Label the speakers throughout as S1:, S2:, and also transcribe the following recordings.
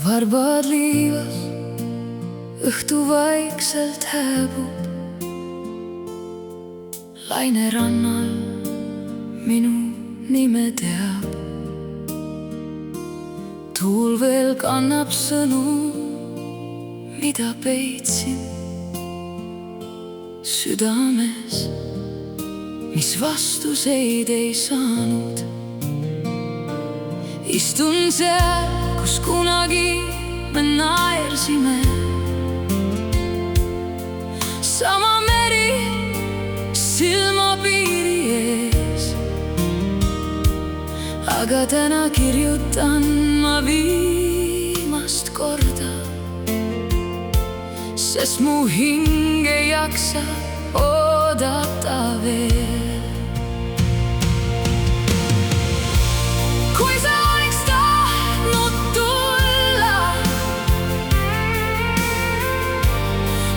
S1: Varbad liivas õhtu vaikselt hääbub, laine rannal minu nime teab. Tuul veel kannab sõnu, mida peitsin südames, mis vastuseid ei saanud. Istun seal, kus kunagi me naersime, sama meri silmapiiri ees. Aga täna kirjutan ma viimast korda, sest mu hing ei jaksa oodata veel. Kui sa oleks tahtnud tulla,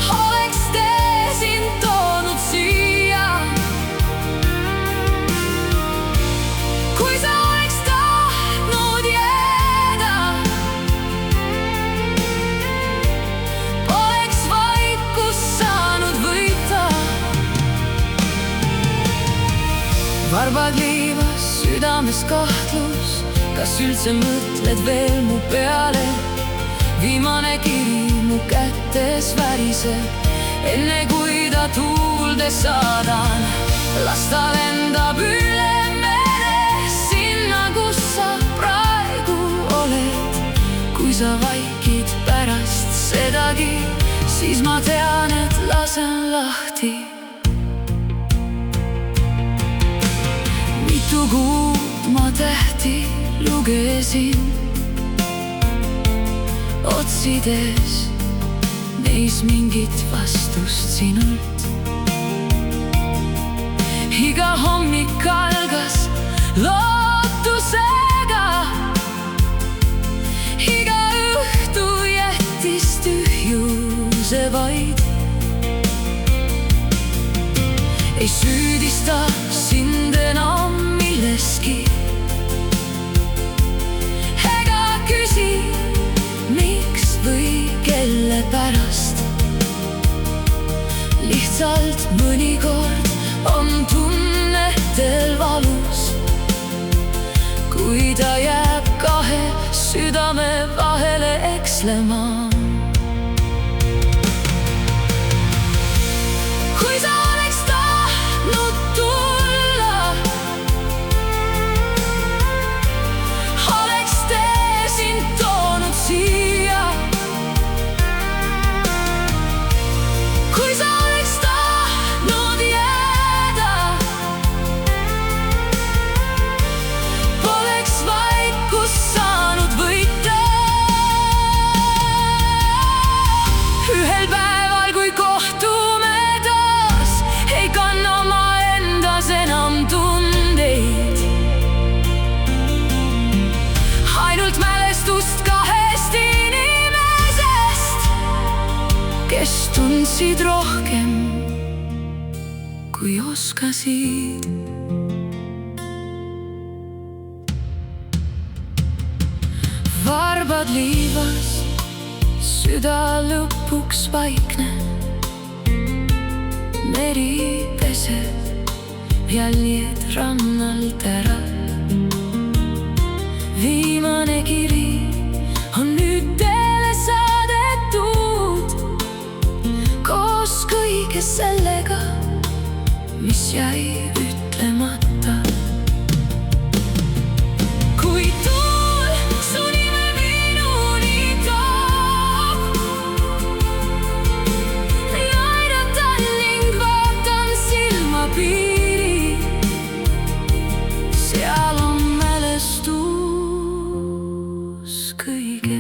S1: oleks tee sind toonud siia. Kui sa oleks tahtnud jääda, poleks vaikus saanud võita. Varbad liivas, südames kahtlus, kas üldse mõtled veel mu peale? Viimane kiri mu kätes väriseb, enne kui ta tuulde saadan. Las ta lendab üle mere, sinna, kus sa praegu oled. Kui sa vaikid pärast sedagi, siis ma tean, et lasen lahti. Mitu kuud ma tähti lugesin, otsides neis mingit vastust sinult. Iga hommik algas lootusega, iga õhtu jättis tühjuse vaid. Ei süüdista sind enam milleski, ega küsi, miks või kelle pärast. Lihtsalt mõnikord on tunnetel valus, kui ta jääb kahe südame vahele ekslema. Kui sa oleks tahtnud tulla, oleks tee sind toonud siia. Kui sa oleks tahtnud jääda, poleks vaikus saanud võita. Ühel päeval, kui kohtume taas, ei kanna ma endas enam tundeid. Ainult mälestust kahest inimesest, kes tundsid rohkem, kui oskasid. Varbad liivas, süda lõpuks vaikneb. Meri peseb, jäljed rannalt ära. Viimane kiri on nüüd teele saadetud, koos kõige sellega, mis jäi ütlemata. Kui tuul su nime minuni toob, naeratan ning vaatan silmapiiri. Seal on mälestus kõige